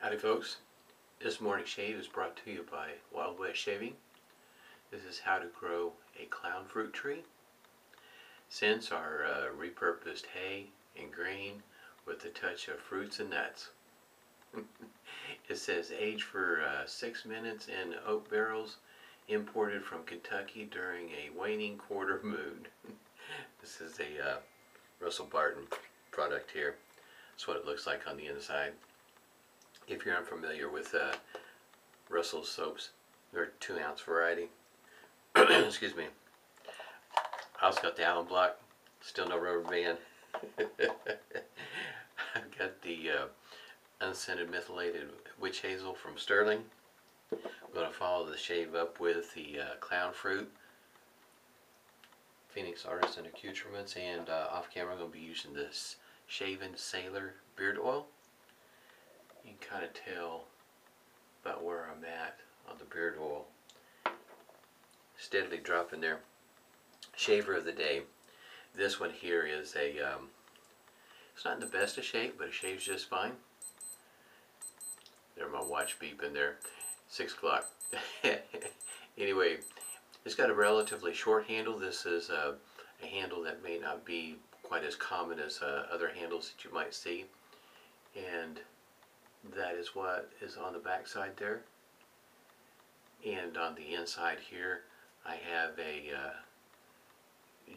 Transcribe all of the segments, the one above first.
Howdy folks, this morning's shave is brought to you by Wild West Shaving. This is how to grow a clown fruit tree. Scents are repurposed hay and grain with a touch of fruits and nuts. It says aged for 6 minutes in oak barrels imported from Kentucky during a waning quarter moon. This is a Russell Barton product here. That's what it looks like on the inside. If you're unfamiliar with Russell's soaps, they're 2-ounce variety. Excuse me. I also got the alum block, still no rubber band. I've got the unscented mentholated witch hazel from Stirling. I'm going to follow the shave up with the clown fruit, Phoenix Artisan accoutrements, and off camera I'm going to be using this Shaven Sailor beard oil. You can kind of tell about where I'm at on the beard oil. Steadily dropping there. Shaver of the day. This one here is a, it's not in the best of shape, but it shaves just fine. There's my watch beeping there. 6 o'clock. Anyway, it's got a relatively short handle. This is a handle that may not be quite as common as other handles that you might see. And that is what is on the back side there. And on the inside here I have a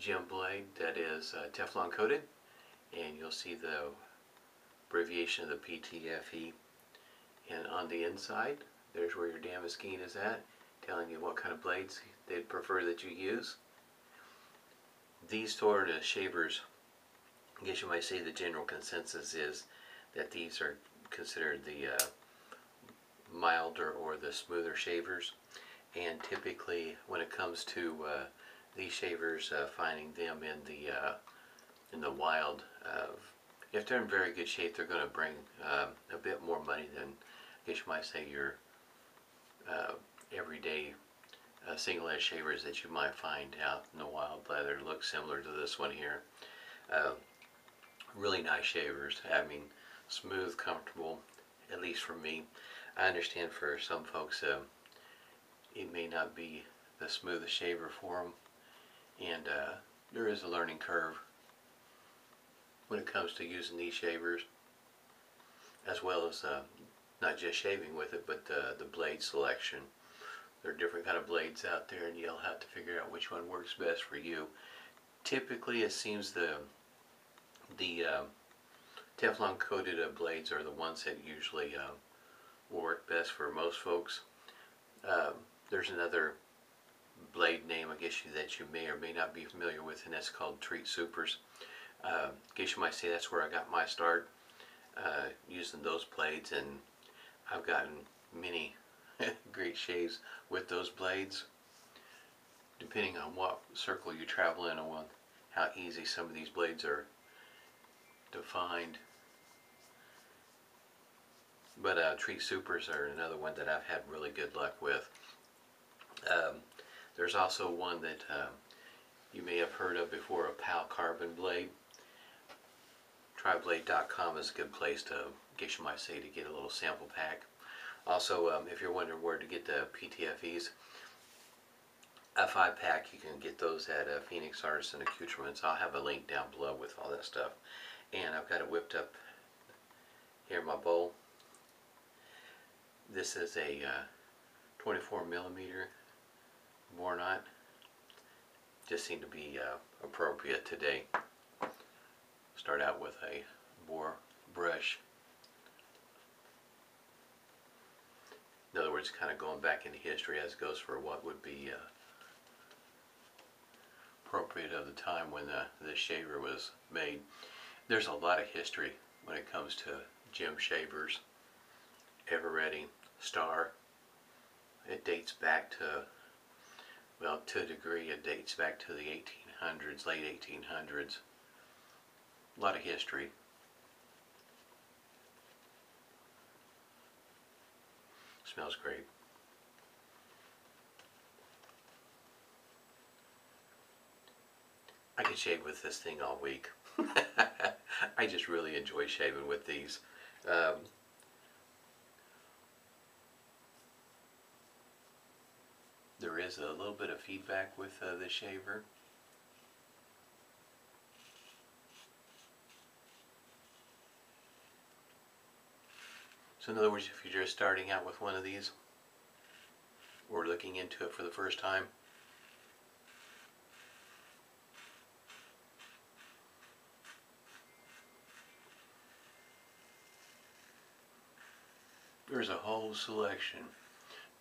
gem blade that is Teflon coated, and you'll see the abbreviation of the PTFE. And on the inside there's where your Damaskeene is at, telling you what kind of blades they'd prefer that you use. These sort of shavers, I guess you might say the general consensus is that these are considered the milder or the smoother shavers, and typically when it comes to these shavers, finding them in the wild, if they're in very good shape, they're going to bring a bit more money than, I guess you might say, your everyday single edge shavers that you might find out in the wild. Leather looks similar to this one here. Really nice shavers. I mean, smooth, comfortable, at least for me. I understand for some folks it may not be the smoothest shaver for them, and there is a learning curve when it comes to using these shavers, as well as not just shaving with it, but the blade selection. There are different kind of blades out there, and you'll have to figure out which one works best for you. Typically it seems the Teflon coated blades are the ones that usually work best for most folks. There's another blade name, I guess, that you may or may not be familiar with, and that's called Treat Supers. I guess you might say that's where I got my start, using those blades, and I've gotten many great shaves with those blades, depending on what circle you travel in and how easy some of these blades are to find. But Treat Supers are another one that I've had really good luck with. There's also one that you may have heard of before, a PAA carbon blade. Tryblade.com is a good place to, I guess you might say, to get a little sample pack. Also, if you're wondering where to get the PTFEs, a 5-pack, you can get those at Phoenix Artisan Accoutrements. I'll have a link down below with all that stuff. And I've got it whipped up here in my bowl. This is a 24mm bore knot. Just seemed to be appropriate today. Start out with a bore brush. In other words, kind of going back into history as goes for what would be appropriate of the time when this shaver was made. There's a lot of history when it comes to gem shavers. Eveready, Star. It dates back to, well, to a degree, it dates back to the 1800s, late 1800s. A lot of history. Smells great. I could shave with this thing all week. I just really enjoy shaving with these. guys a little bit of feedback with the shaver. So in other words, if you're just starting out with one of these, or looking into it for the first time, there's a whole selection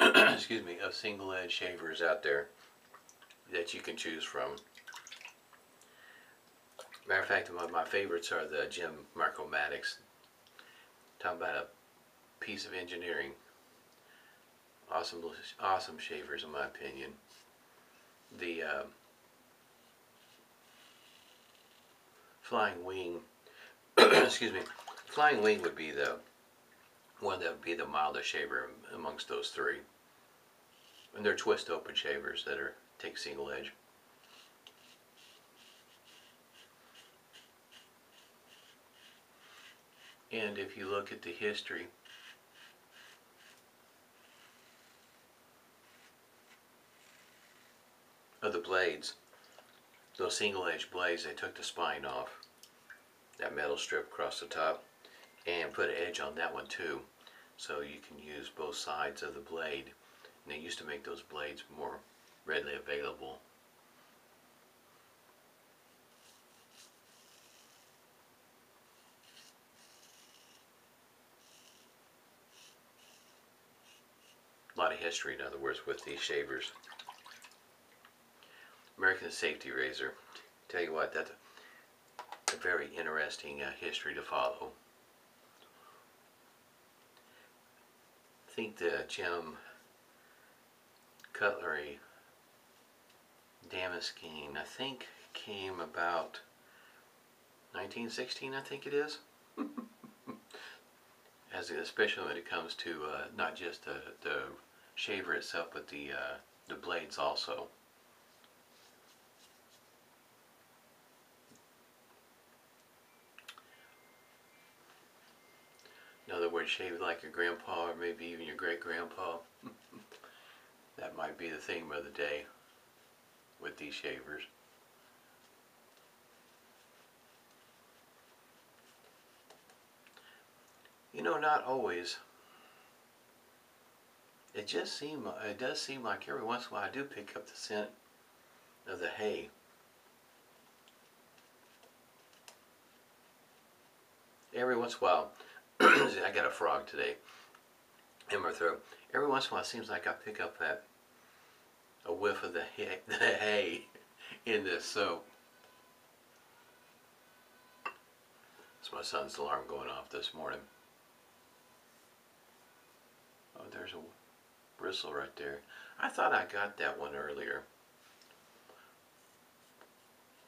excuse me, of single edge shavers out there that you can choose from. Matter of fact, my favorites are the Gem Micromatics. Talking about a piece of engineering. Awesome shavers in my opinion. The Flying Wing, excuse me, Flying Wing would be the one that would be the mildest shaver amongst those three. And they're twist open shavers that are take single edge. And if you look at the history of the blades, those single edge blades, they took the spine off, that metal strip across the top, and put an edge on that one too, so you can use both sides of the blade. And they used to make those blades more readily available. A lot of history, in other words, with these shavers. American Safety Razor. Tell you what, that's a very interesting history to follow. I think the Gem Cutlery Damaskeene, I think, came about 1916, I think it is. Especially when it comes to not just the shaver itself, but the blades also. In other words, shave like your grandpa or maybe even your great-grandpa. That might be the theme of the day with these shavers. You know, not always. It does seem like every once in a while I do pick up the scent of the hay. Every once in a while, I got a frog today in my throat. Every once in a while it seems like I pick up a whiff of the hay in this soap. It's my son's alarm going off this morning. Oh, there's a bristle right there. I thought I got that one earlier.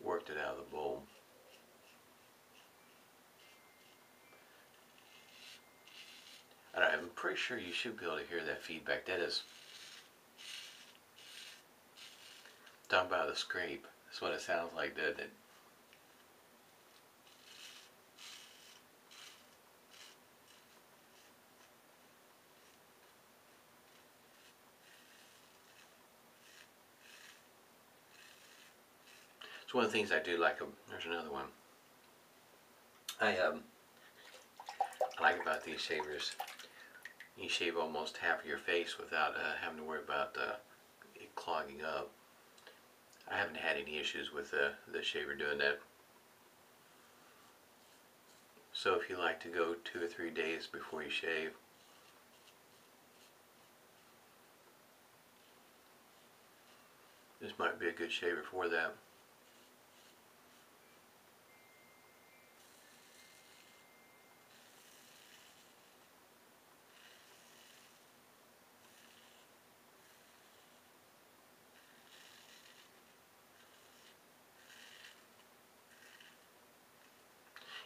Worked it out of the bowl. And I'm pretty sure you should be able to hear that feedback. That is, talking about the scrape. That's what it sounds like, doesn't it? It's one of the things I do like. There's another one. I like about these shavers. You shave almost half of your face without having to worry about it clogging up. I haven't had any issues with the shaver doing that. So if you like to go 2 or 3 days before you shave, this might be a good shaver for that.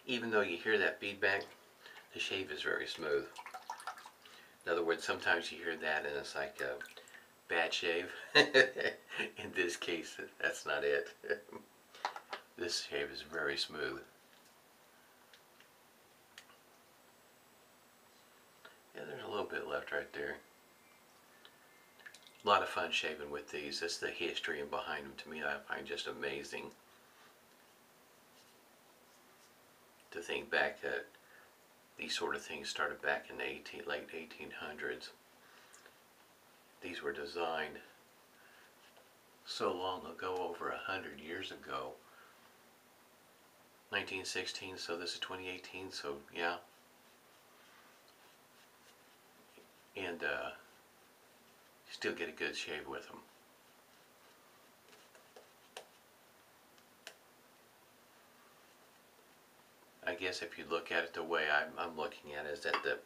Even though you hear that feedback, the shave is very smooth. In other words, sometimes you hear that and it's like a bad shave. In this case, that's not it. This shave is very smooth. Yeah, there's a little bit left right there. A lot of fun shaving with these. That's the history and behind them, to me, I find just amazing. To think back that these sort of things started back in the late 1800s. These were designed so long ago, over 100 years ago. 1916, so this is 2018, so yeah. And still get a good shave with them. I guess if you look at it the way I'm looking at it, is that the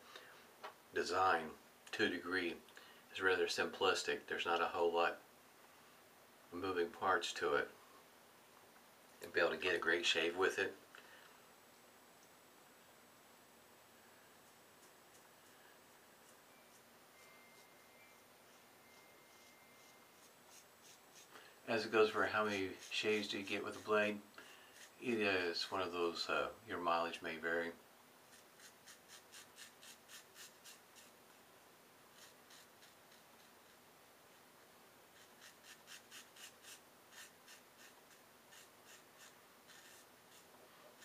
design, to a degree, is rather simplistic. There's not a whole lot of moving parts to it. And be able to get a great shave with it. As it goes for how many shaves do you get with a blade, it is one of those, your mileage may vary.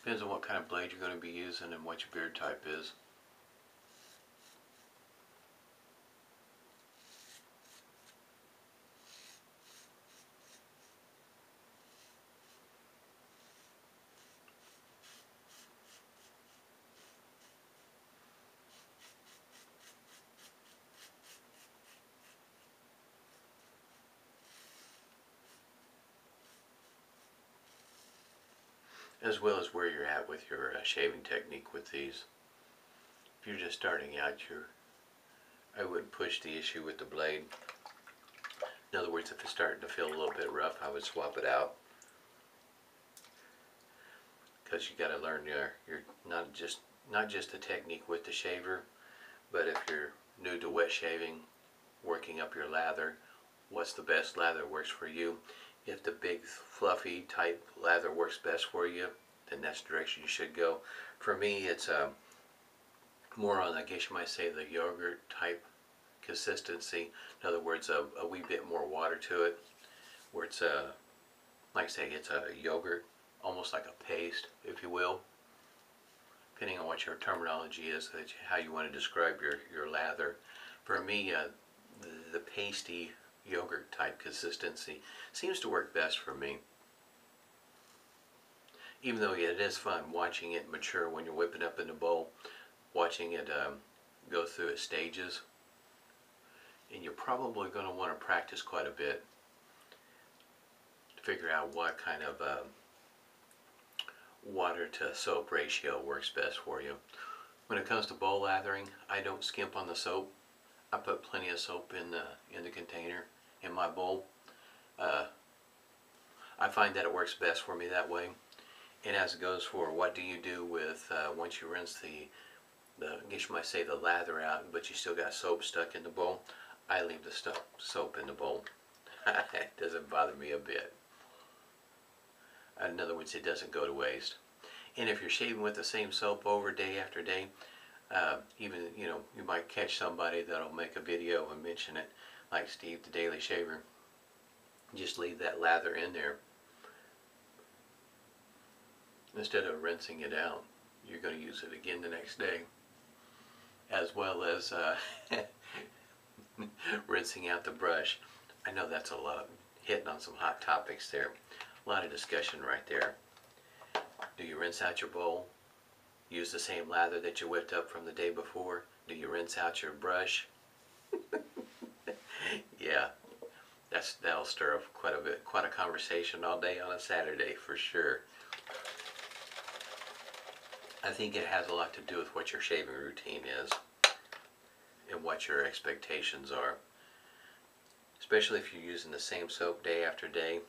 Depends on what kind of blade you're going to be using and what your beard type is. As well as where you're at with your shaving technique with these. If you're just starting out, I wouldn't push the issue with the blade. In other words, if it's starting to feel a little bit rough, I would swap it out. Because you got to learn your not just the technique with the shaver, but if you're new to wet shaving, working up your lather, what's the best lather works for you. If the big fluffy type lather works best for you, then that's the direction you should go. For me, it's more on, I guess you might say, the yogurt type consistency. In other words, a wee bit more water to it, where it's like I say, it's a yogurt, almost like a paste, if you will, depending on what your terminology is, how you want to describe your lather. For me, the pasty yogurt type consistency seems to work best for me. Even though it is fun watching it mature when you're whipping up in the bowl, watching it go through its stages. And you're probably going to want to practice quite a bit to figure out what kind of water to soap ratio works best for you. When it comes to bowl lathering, I don't skimp on the soap. I put plenty of soap in the container in my bowl. I find that it works best for me that way. And as it goes for what do you do with once you rinse I guess you might say the lather out, but you still got soap stuck in the bowl, I leave the soap in the bowl. It doesn't bother me a bit. In other words, it doesn't go to waste. And if you're shaving with the same soap over day after day, even, you know, you might catch somebody that'll make a video and mention it, like Steve the Daily Shaver. Just leave that lather in there. Instead of rinsing it out, you're going to use it again the next day. As well as rinsing out the brush. I know that's a lot, hitting on some hot topics there. A lot of discussion right there. Do you rinse out your bowl? Use the same lather that you whipped up from the day before? Do you rinse out your brush? Yeah, that'll stir up quite a conversation all day on a Saturday for sure. I think it has a lot to do with what your shaving routine is and what your expectations are. Especially if you're using the same soap day after day,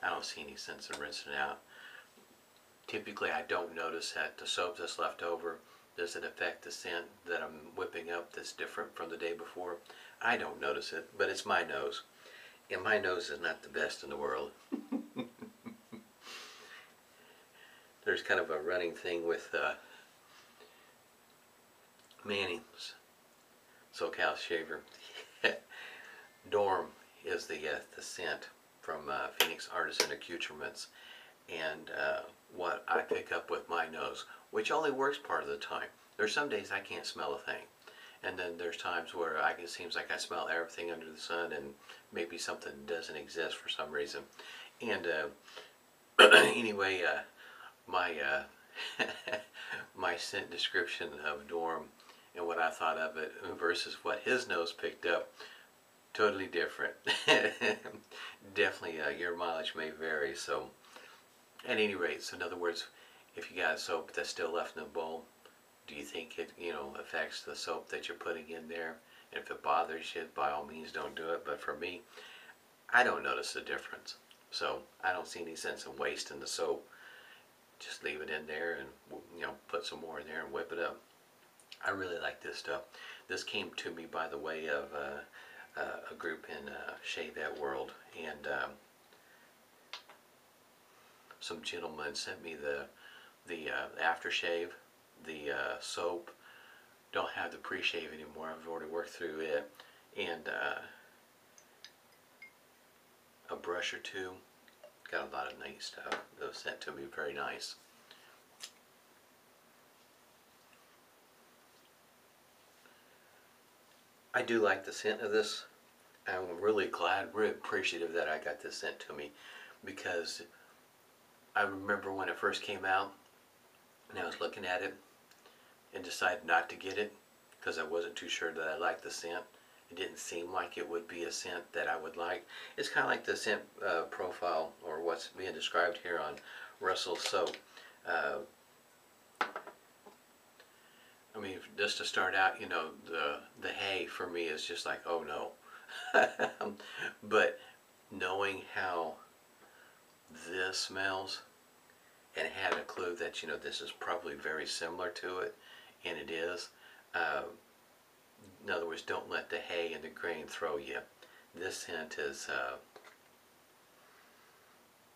I don't see any sense in rinsing it out. Typically, I don't notice that the soap that's left over, does it affect the scent that I'm whipping up that's different from the day before? I don't notice it, but it's my nose. And my nose is not the best in the world. There's kind of a running thing with Manny, SoCal Shaver. Dorm is the scent from Phoenix Artisan Accoutrements, and what I pick up with my nose, which only works part of the time. There's some days I can't smell a thing, and then there's times where it seems like I smell everything under the sun, and maybe something doesn't exist for some reason. And anyway, my my scent description of Dorm and what I thought of it versus what his nose picked up, totally different. Definitely your mileage may vary. So at any rate, so in other words, if you got a soap that's still left in the bowl, do you think it affects the soap that you're putting in there? And if it bothers you, by all means don't do it. But for me, I don't notice the difference. So I don't see any sense in wasting the soap. Just leave it in there and put some more in there and whip it up. I really like this stuff. This came to me by the way of a group in Shavette World, and some gentleman sent me the aftershave, the soap. Don't have the Preshave anymore. I've already worked through it, and a brush or two. Got a lot of nice stuff that was sent to me. Very nice. I do like the scent of this. I'm really glad, really appreciative that I got this sent to me, because I remember when it first came out and I was looking at it and decided not to get it because I wasn't too sure that I liked the scent. It didn't seem like it would be a scent that I would like. It's kind of like the scent profile, or what's being described here on Russell's soap. I mean, just to start out, the hay for me is just like, oh no. But knowing how this smells, and had a clue that this is probably very similar to it, and it is. In other words, don't let the hay and the grain throw you. This scent is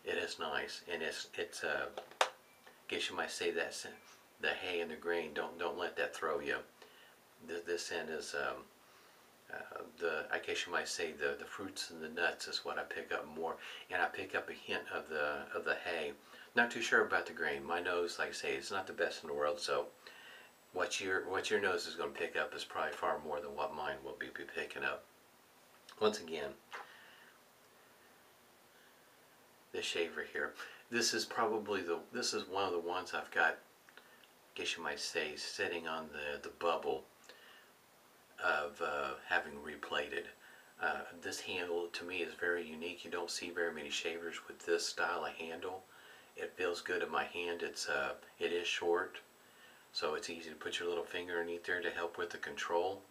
it is nice, and it's I guess you might say that scent, the hay and the grain, don't let that throw you. This scent is I guess you might say the fruits and the nuts is what I pick up more, and I pick up a hint of the hay. Not too sure about the grain. My nose, like I say, it's not the best in the world, so what your nose is going to pick up is probably far more than what mine will be picking up. Once again, this shaver here, this is probably this is one of the ones I've got, I guess you might say, sitting on the bubble of having replated. This handle to me is very unique. You don't see very many shavers with this style of handle. It feels good in my hand. It is short, so it's easy to put your little finger underneath there to help with the control.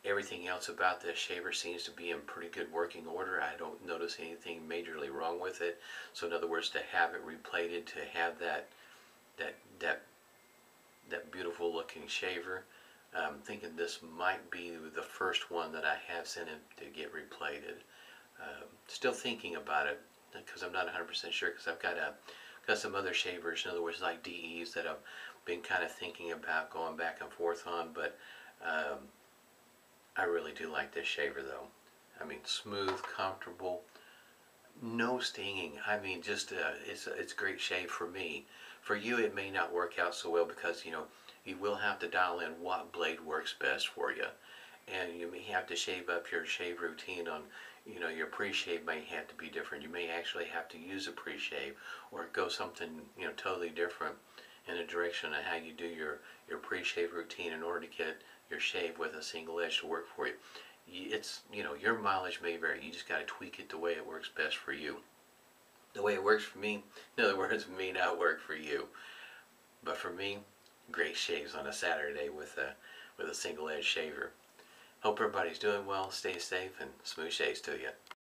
Everything else about this shaver seems to be in pretty good working order. I don't notice anything majorly wrong with it. So in other words, to have it replated, to have that beautiful looking shaver, I'm thinking this might be the first one that I have sent in to get replated. Still thinking about it, because I'm not 100% sure, because I've got some other shavers, in other words, like DEs, that I've been kind of thinking about going back and forth on, but I really do like this shaver though. I mean, smooth, comfortable, no stinging. I mean, just it's a great shave for me. For you, it may not work out so well, because you will have to dial in what blade works best for you, and you may have to shave up your shave routine on, your pre-shave may have to be different. You may actually have to use a pre-shave, or go something totally different in the direction of how you do your pre-shave routine in order to get your shave with a single edge to work for you. It's your mileage may vary. You just got to tweak it the way it works best for you. The way it works for me, in other words, may not work for you. But for me, great shaves on a Saturday with a single edge shaver. Hope everybody's doing well. Stay safe, and smooth shaves to you.